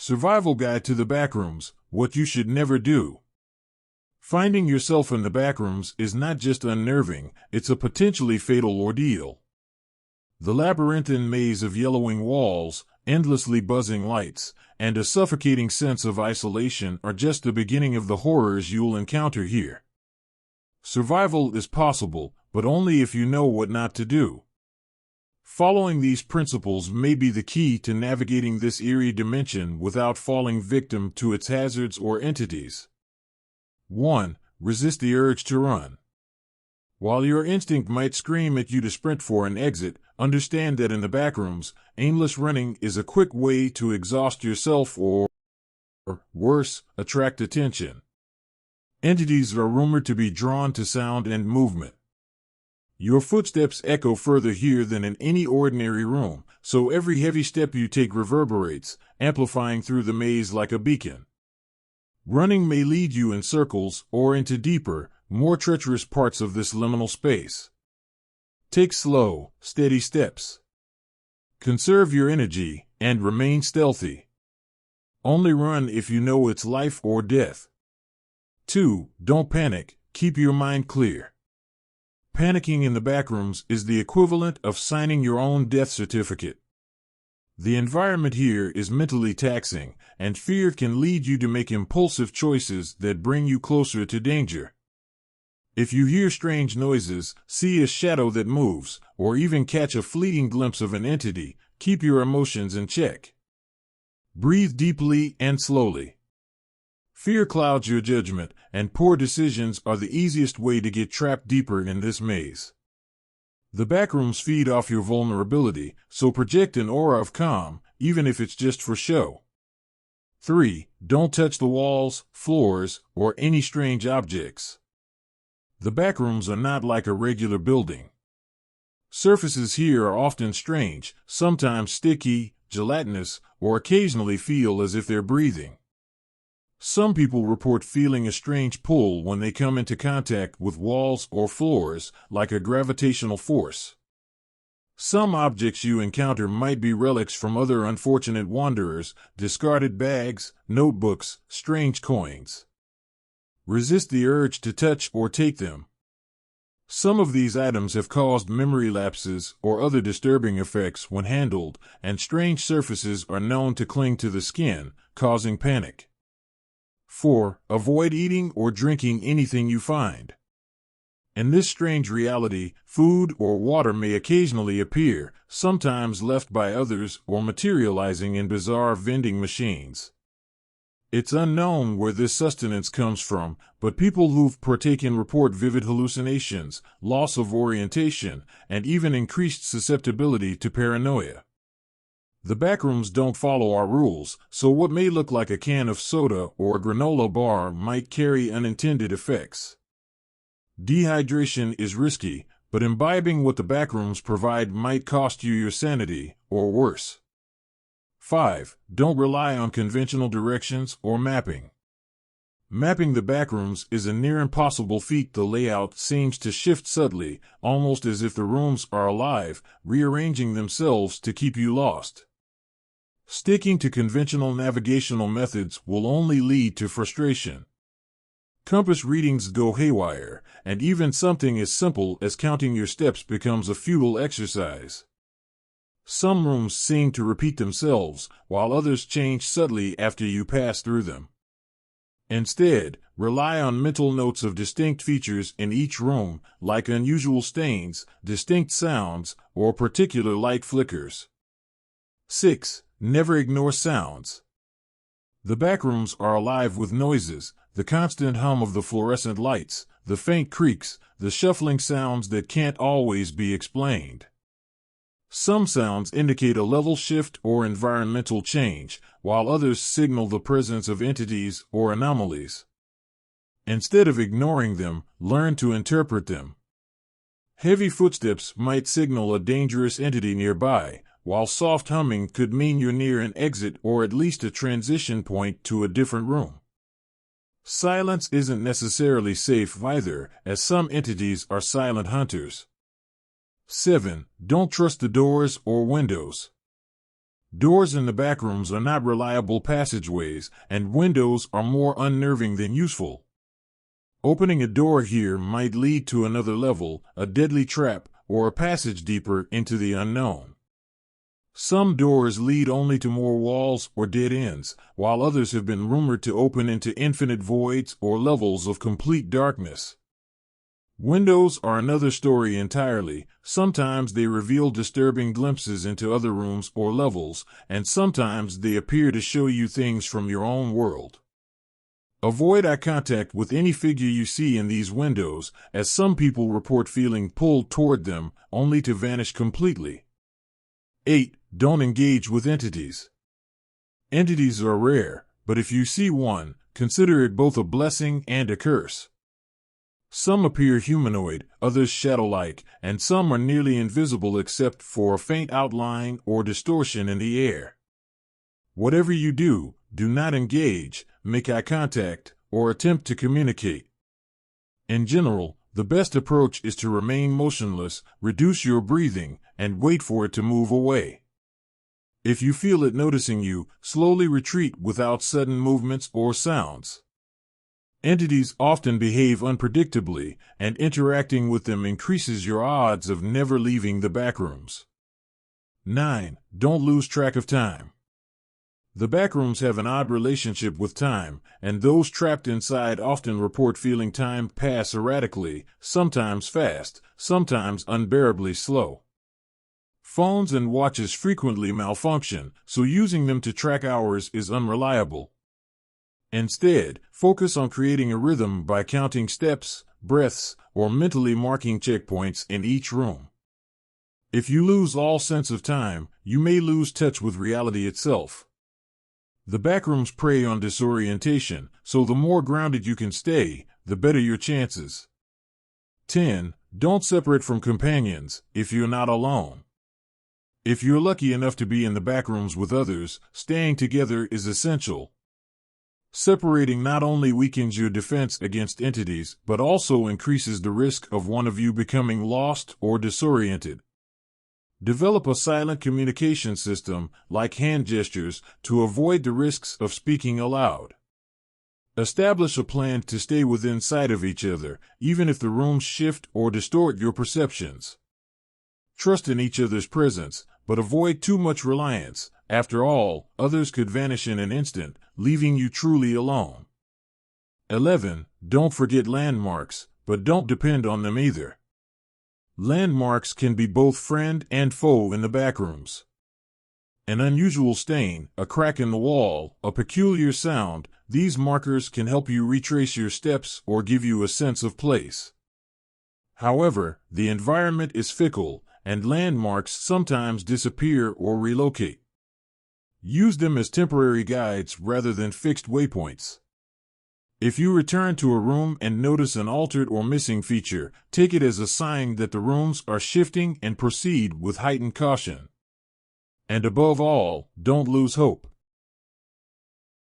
Survival Guide to the Backrooms, What You Should Never Do. Finding yourself in the backrooms is not just unnerving, it's a potentially fatal ordeal. The labyrinthine maze of yellowing walls, endlessly buzzing lights, and a suffocating sense of isolation are just the beginning of the horrors you'll encounter here. Survival is possible, but only if you know what not to do. Following these principles may be the key to navigating this eerie dimension without falling victim to its hazards or entities. 1. Resist the urge to run. While your instinct might scream at you to sprint for an exit, understand that in the backrooms, aimless running is a quick way to exhaust yourself or, worse, attract attention. Entities are rumored to be drawn to sound and movement. Your footsteps echo further here than in any ordinary room, so every heavy step you take reverberates, amplifying through the maze like a beacon. Running may lead you in circles or into deeper, more treacherous parts of this liminal space. Take slow, steady steps. Conserve your energy and remain stealthy. Only run if you know it's life or death. 2. Don't panic, keep your mind clear. Panicking in the backrooms is the equivalent of signing your own death certificate. The environment here is mentally taxing, and fear can lead you to make impulsive choices that bring you closer to danger. If you hear strange noises, see a shadow that moves, or even catch a fleeting glimpse of an entity, keep your emotions in check. Breathe deeply and slowly. Fear clouds your judgment, and poor decisions are the easiest way to get trapped deeper in this maze. The backrooms feed off your vulnerability, so project an aura of calm, even if it's just for show. 3. Don't touch the walls, floors, or any strange objects. The backrooms are not like a regular building. Surfaces here are often strange, sometimes sticky, gelatinous, or occasionally feel as if they're breathing. Some people report feeling a strange pull when they come into contact with walls or floors, like a gravitational force. Some objects you encounter might be relics from other unfortunate wanderers, discarded bags, notebooks, strange coins. Resist the urge to touch or take them. Some of these items have caused memory lapses or other disturbing effects when handled, and strange surfaces are known to cling to the skin, causing panic. 4. Avoid eating or drinking anything you find. In this strange reality, food or water may occasionally appear, sometimes left by others or materializing in bizarre vending machines. It's unknown where this sustenance comes from, but people who've partaken report vivid hallucinations, loss of orientation, and even increased susceptibility to paranoia. The backrooms don't follow our rules, so what may look like a can of soda or a granola bar might carry unintended effects. Dehydration is risky, but imbibing what the backrooms provide might cost you your sanity, or worse. 5. Don't rely on conventional directions or mapping. Mapping the backrooms is a near impossible feat. The layout seems to shift subtly, almost as if the rooms are alive, rearranging themselves to keep you lost. Sticking to conventional navigational methods will only lead to frustration. Compass readings go haywire, and even something as simple as counting your steps becomes a futile exercise. Some rooms seem to repeat themselves, while others change subtly after you pass through them. Instead, rely on mental notes of distinct features in each room, like unusual stains, distinct sounds, or particular light flickers. 6. Never ignore sounds. The backrooms are alive with noises, the constant hum of the fluorescent lights, the faint creaks, the shuffling sounds that can't always be explained. Some sounds indicate a level shift or environmental change, while others signal the presence of entities or anomalies. Instead of ignoring them, learn to interpret them. Heavy footsteps might signal a dangerous entity nearby, while soft humming could mean you're near an exit or at least a transition point to a different room. Silence isn't necessarily safe either, as some entities are silent hunters. 7. Don't trust the doors or windows. Doors in the backrooms are not reliable passageways, and windows are more unnerving than useful. Opening a door here might lead to another level, a deadly trap, or a passage deeper into the unknown. Some doors lead only to more walls or dead ends, while others have been rumored to open into infinite voids or levels of complete darkness. Windows are another story entirely. Sometimes they reveal disturbing glimpses into other rooms or levels, and sometimes they appear to show you things from your own world. Avoid eye contact with any figure you see in these windows, as some people report feeling pulled toward them, only to vanish completely. 8. Don't engage with entities. Entities are rare, but if you see one, consider it both a blessing and a curse. Some appear humanoid, others shadow-like, and some are nearly invisible except for a faint outline or distortion in the air. Whatever you do, do not engage, make eye contact, or attempt to communicate. In general, the best approach is to remain motionless, reduce your breathing, and wait for it to move away. If you feel it noticing you, slowly retreat without sudden movements or sounds. Entities often behave unpredictably, and interacting with them increases your odds of never leaving the backrooms. 9. Don't lose track of time. The backrooms have an odd relationship with time, and those trapped inside often report feeling time pass erratically, sometimes fast, sometimes unbearably slow. Phones and watches frequently malfunction, so using them to track hours is unreliable. Instead, focus on creating a rhythm by counting steps, breaths, or mentally marking checkpoints in each room. If you lose all sense of time, you may lose touch with reality itself. The backrooms prey on disorientation, so the more grounded you can stay, the better your chances. 10. Don't separate from companions, if you're not alone. If you're lucky enough to be in the backrooms with others, staying together is essential. Separating not only weakens your defense against entities, but also increases the risk of one of you becoming lost or disoriented. Develop a silent communication system, like hand gestures, to avoid the risks of speaking aloud. Establish a plan to stay within sight of each other, even if the rooms shift or distort your perceptions. Trust in each other's presence, but avoid too much reliance. After all, others could vanish in an instant, leaving you truly alone. 11. Don't forget landmarks, but don't depend on them either. Landmarks can be both friend and foe in the backrooms. An unusual stain, a crack in the wall, a peculiar sound, these markers can help you retrace your steps or give you a sense of place. However, the environment is fickle, and landmarks sometimes disappear or relocate. Use them as temporary guides rather than fixed waypoints. If you return to a room and notice an altered or missing feature, take it as a sign that the rooms are shifting and proceed with heightened caution. And above all, don't lose hope.